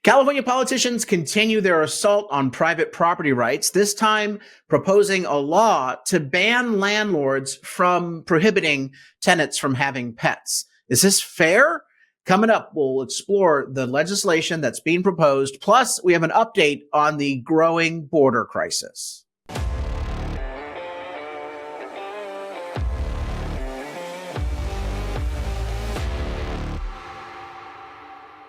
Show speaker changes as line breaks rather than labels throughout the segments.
California politicians continue their assault on private property rights, this time proposing a law to ban landlords from prohibiting tenants from having pets. Is this fair? Coming up, we'll explore the legislation that's being proposed. Plus, we have an update on the growing border crisis.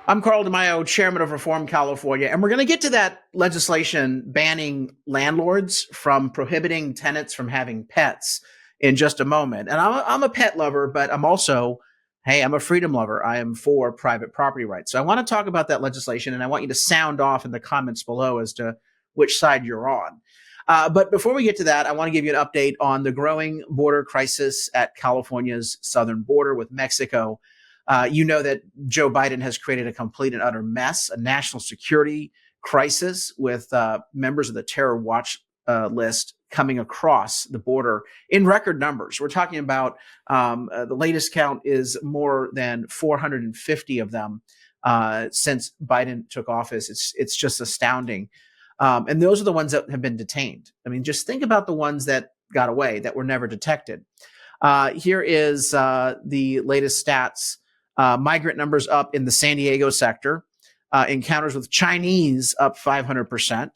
I'm Carl DeMaio, chairman of Reform California, and we're going to get to that legislation banning landlords from prohibiting tenants from having pets in just a moment. And I'm a pet lover, but I'm also, I'm a freedom lover. I am for private property rights. So I want to talk about that legislation, and I want you to sound off in the comments below as to which side you're on. But before we get to that, I want to give you an update on the growing border crisis at California's southern border with Mexico. You know that Joe Biden has created a complete and utter mess, a national security crisis with members of the terror watch list coming across the border in record numbers. We're talking about the latest count is more than 450 of them since Biden took office. It's just astounding. And those are the ones that have been detained. I mean, just think about the ones that got away, that were never detected. Here is the latest stats. Migrant numbers up in the San Diego sector, encounters with Chinese up 500%.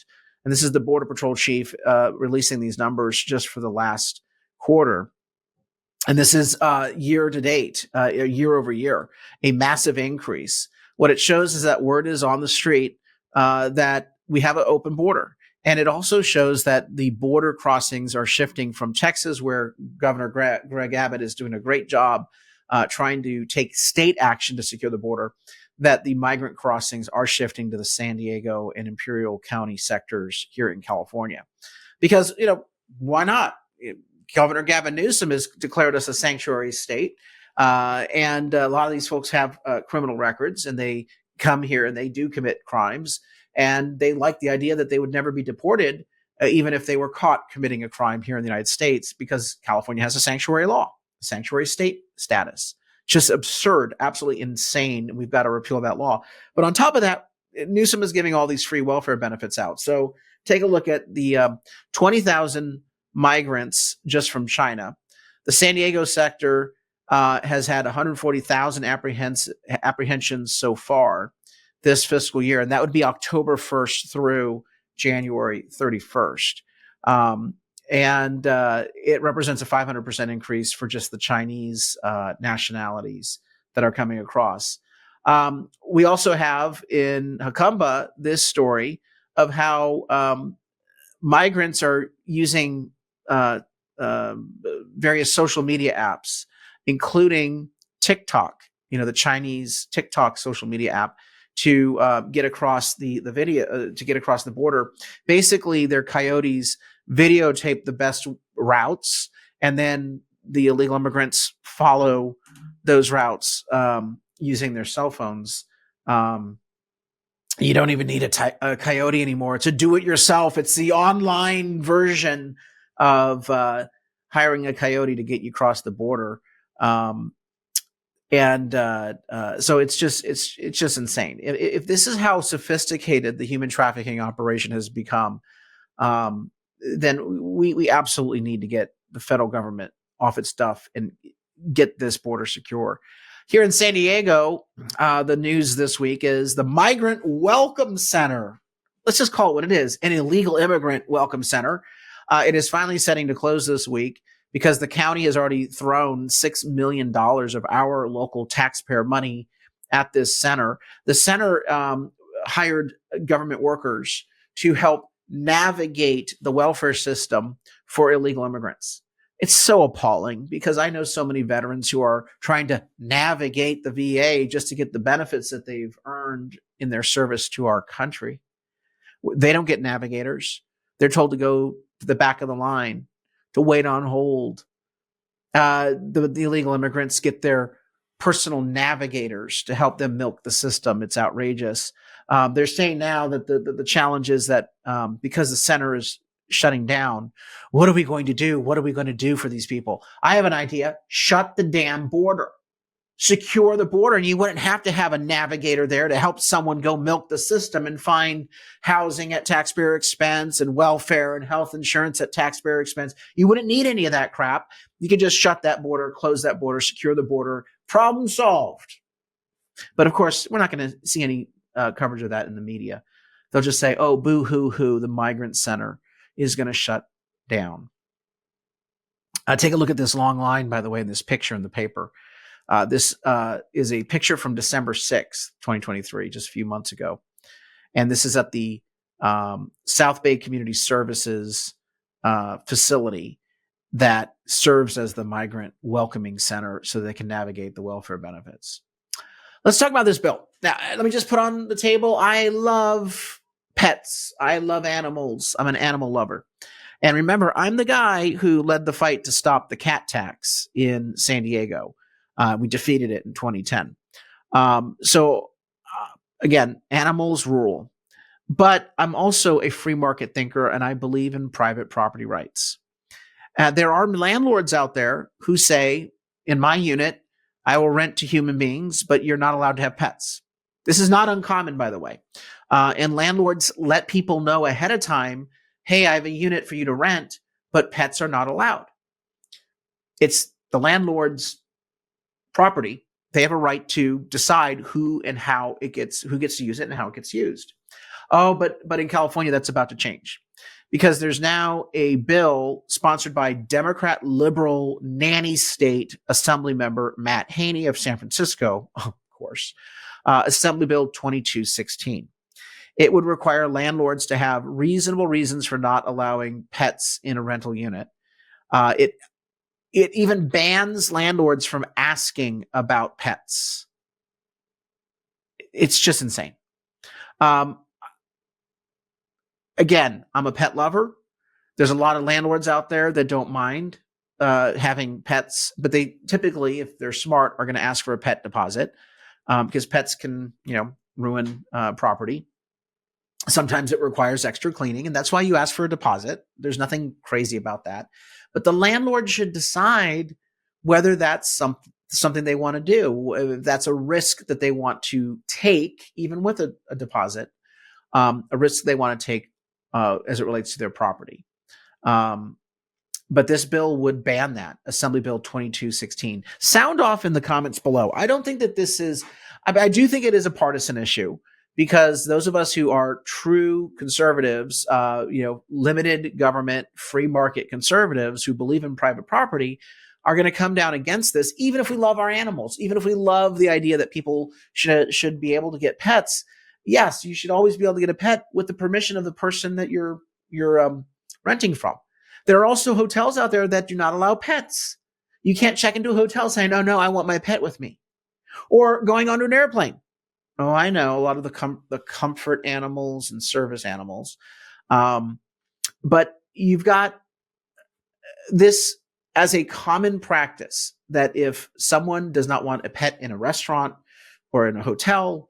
And this is the Border Patrol chief releasing these numbers just for the last quarter. And this is year to date, year over year, a massive increase. What it shows is that word is on the street that we have an open border. And it also shows that the border crossings are shifting from Texas, where Governor Greg Abbott is doing a great job trying to take state action to secure the border, that the migrant crossings are shifting to the San Diego and Imperial County sectors here in California. Because, why not? Governor Gavin Newsom has declared us a sanctuary state. And a lot of these folks have criminal records, and they come here and they do commit crimes. And they like the idea that they would never be deported, even if they were caught committing a crime here in the United States, because California has a sanctuary law, sanctuary state status. Just absurd, absolutely insane. We've got to repeal that law. But on top of that, Newsom is giving all these free welfare benefits out. So take a look at the 20,000 migrants just from China. The San Diego sector has had 140,000 apprehensions so far this fiscal year, and that would be October 1st through January 31st. And it represents a 500% increase for just the Chinese nationalities that are coming across. We also have in Jacumba this story of how migrants are using various social media apps, including TikTok, the Chinese TikTok social media app, to get across the to get across the border. Basically, their coyotes videotape the best routes, and then the illegal immigrants follow those routes using their cell phones. You don't even need a coyote anymore. It's a do-it-yourself. It's the online version of hiring a coyote to get you across the border. So it's just insane. If this is how sophisticated the human trafficking operation has become, then we absolutely need to get the federal government off its duff and get this border secure. Here in San Diego, the news this week is the Migrant Welcome Center. Let's just call it what it is, an illegal immigrant welcome center. It is finally setting to close this week because the county has already thrown $6 million of our local taxpayer money at this center. The center hired government workers to help navigate the welfare system for illegal immigrants. It's so appalling because I know so many veterans who are trying to navigate the VA just to get the benefits that they've earned in their service to our country. They don't get navigators. They're told to go to the back of the line, to wait on hold. The illegal immigrants get their personal navigators to help them milk the system. It's outrageous. They're saying now that the challenge is that because the center is shutting down, what are we going to do? What are we going to do for these people? I have an idea. Shut the damn border. secure the border, and you wouldn't have to have a navigator there to help someone go milk the system and find housing at taxpayer expense and welfare and health insurance at taxpayer expense. You wouldn't need any of that crap. You could just shut that border, close that border, secure the border, problem solved. But of course, we're not going to see any coverage of that in the media. They'll just say, oh, boo hoo hoo, the migrant center is going to shut down. Take a look at this long line, by the way, in this picture in the paper. This is a picture from December 6th, 2023, just a few months ago. And this is at the South Bay Community Services facility that serves as the migrant welcoming center so they can navigate the welfare benefits. Let's talk about this bill. Now, let me just put on the table. I love pets. I love animals. I'm an animal lover. And remember, I'm the guy who led the fight to stop the cat in San Diego. We defeated it in 2010. Again, animals rule. But I'm also a free market thinker, and I believe in private property rights. There are landlords out there who say, in my unit, I will rent to human beings, but you're not allowed to have pets. This is not uncommon, by the way. And landlords let people know ahead of time, hey, I have a unit for you to rent, but pets are not allowed. It's the landlord's property. They have a right to decide who and how who gets to use it and how it gets used. Oh, but in California, that's about to change, because there's now a bill sponsored by Democrat liberal nanny state Assembly member Matt Haney of San Francisco, of course, Assembly Bill 2216. It would require landlords to have reasonable reasons for not allowing pets in a rental unit. It even bans landlords from asking about pets. It's just insane. Again, I'm a pet lover. There's a lot of landlords out there that don't mind having pets, but they typically, if they're smart, are going to ask for a pet deposit because pets can, ruin property. Sometimes it requires extra cleaning, and that's why you ask for a deposit. There's nothing crazy about that. But the landlord should decide whether that's something they want to do, if that's a risk that they want to take, even with a deposit, a risk they want to take as it relates to their property. But this bill would ban that, Assembly Bill 2216. Sound off in the comments below. I don't think that this is, I do think it is a partisan issue, because those of us who are true conservatives, limited government, free market conservatives who believe in private property are going to come down against this, even if we love our animals, even if we love the idea that people should be able to get pets. Yes, you should always be able to get a pet with the permission of the person that you're renting from. There are also hotels out there that do not allow pets. You can't check into a hotel saying, "Oh no, I want my pet with me," or going onto an airplane. Oh, I know a lot of the comfort animals and service animals, but you've got this as a common practice that if someone does not want a pet in a restaurant or in a hotel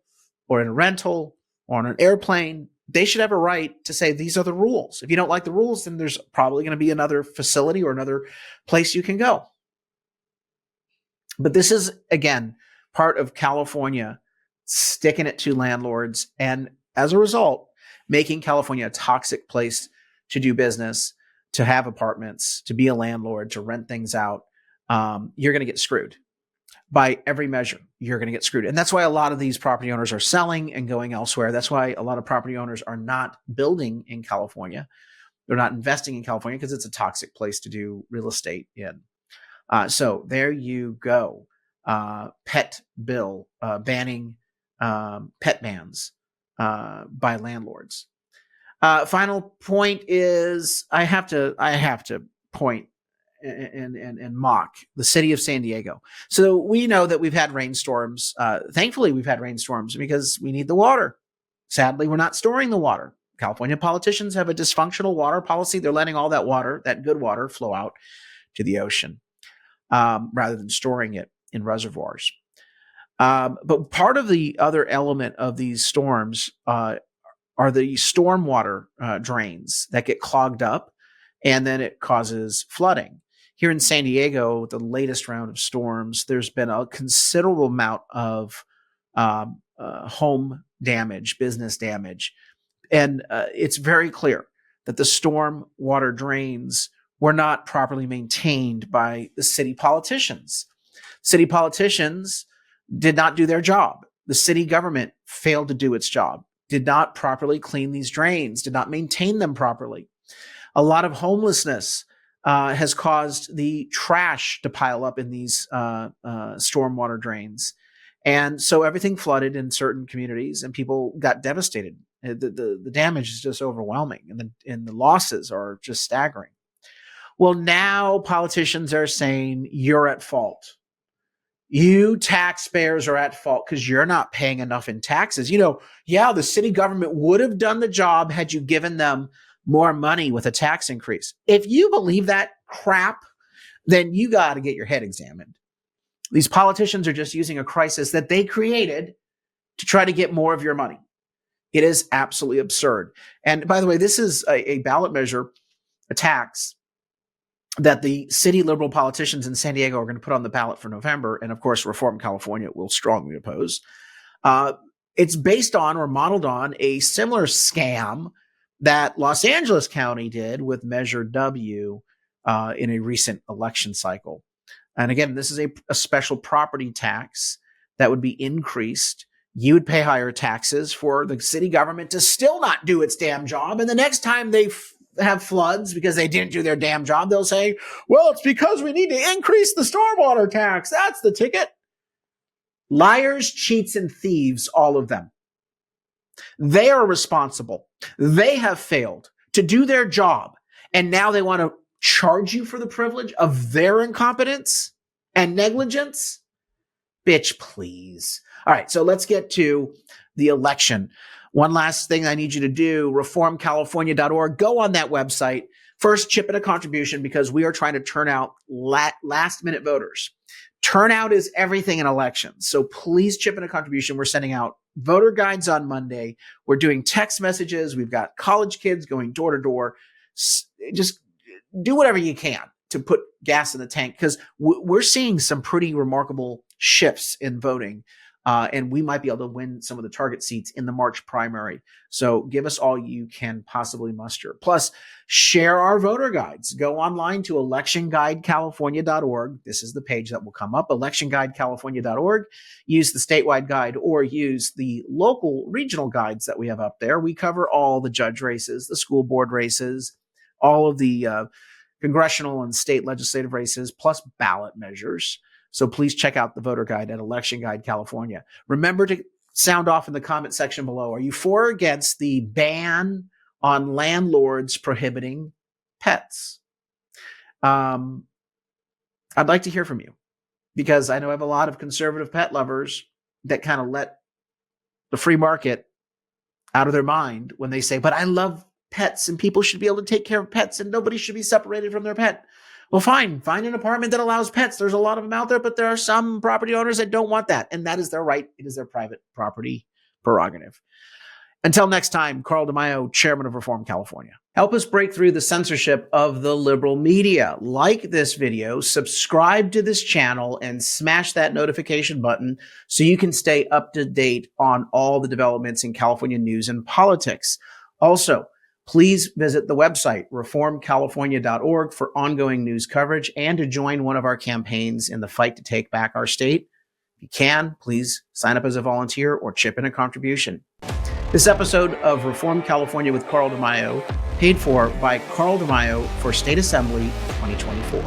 or in a rental or on an airplane, they should have a right to say, these are the rules. If you don't like the rules, then there's probably going to be another facility or another place you can go. But this is, again, part of California sticking it to landlords, and as a result, making California a toxic place to do business, to have apartments, to be a landlord, to rent things out. You're going to get screwed. By every measure, you're going to get screwed. And that's why a lot of these property owners are selling and going elsewhere. That's why a lot of property owners are not building in California. They're not investing in California because it's a toxic place to do real estate in. So there you go. Pet bill, banning pet bans by landlords. Final point is I have to point and mock the city of San Diego. So we know that we've had rainstorms. Thankfully, we've had rainstorms because we need the water. Sadly, we're not storing the water. California politicians have a dysfunctional water policy. They're letting all that water, that good water, flow out to the ocean rather than storing it in reservoirs. But part of the other element of these storms are the stormwater drains that get clogged up, and then it causes flooding. here in San Diego, the latest round of storms, there's been a considerable amount of home damage, business damage. And it's very clear that the storm water drains were not properly maintained by the city politicians. City politicians did not do their job. The city government failed to do its job, did not properly clean these drains, did not maintain them properly. A lot of homelessness has caused the trash to pile up in these stormwater drains. And so everything flooded in certain communities and people got devastated. The damage is just overwhelming, and the losses are just staggering. Well, now politicians are saying you're at fault. You taxpayers are at fault because you're not paying enough in taxes. You know, yeah, the city government would have done the job had you given them more money with a tax increase. If you believe that crap, then you got to get your head examined. These politicians are just using a crisis that they created to try to get more of your money. It is absolutely absurd. And by the way, this is a ballot measure, a tax that the city liberal politicians in San Diego are going to put on the ballot for November. And of course, Reform California will strongly oppose. It's based on or modeled on a similar scam that Los Angeles County did with Measure W in a recent election cycle. And again, this is a special property tax that would be increased. You would pay higher taxes for the city government to still not do its damn job. And the next time they have floods because they didn't do their damn job, they'll say, well, it's because we need to increase the stormwater tax. That's the ticket. Liars, cheats, and thieves, all of them. They are responsible. They have failed to do their job. And now they want to charge you for the privilege of their incompetence and negligence? Bitch, please. All right, so let's get to the election. One last thing I need you to do, reformcalifornia.org. Go on that website. First, chip in a contribution because we are trying to turn out last-minute voters. Turnout is everything in elections. So please chip in a contribution. We're sending out voter guides on Monday. We're doing text messages. We've got college kids going door to door. Just do whatever you can to put gas in the tank because we're seeing some pretty remarkable shifts in voting. And we might be able to win some of the target seats in the March primary. So give us all you can possibly muster. Plus, share our voter guides. Go online to electionguidecalifornia.org. This is the page that will come up, electionguidecalifornia.org. Use the statewide guide or use the local regional guides that we have up there. We cover all the judge races, the school board races, all of the congressional and state legislative races, plus ballot measures. So please check out the voter guide at Election Guide California. Remember to sound off in the comment section below. Are you for or against the ban on landlords prohibiting pets? I'd like to hear from you because I know I have a lot of conservative pet lovers that kind of let the free market out of their mind when they say, but I love pets and people should be able to take care of pets and nobody should be separated from their pet. Well, fine. Find an apartment that allows pets. There's a lot of them out there, but there are some property owners that don't want that. And that is their right. It is their private property prerogative. Until next time, Carl DeMaio, Chairman of Reform California. Help us break through the censorship of the liberal media. Like this video, subscribe to this channel, and smash that notification button so you can stay up to date on all the developments in California news and politics. Also, please visit the website, reformcalifornia.org, for ongoing news coverage and to join one of our campaigns in the fight to take back our state. If you can, please sign up as a volunteer or chip in a contribution. This episode of Reform California with Carl DeMaio, paid for by Carl DeMaio for State Assembly 2024.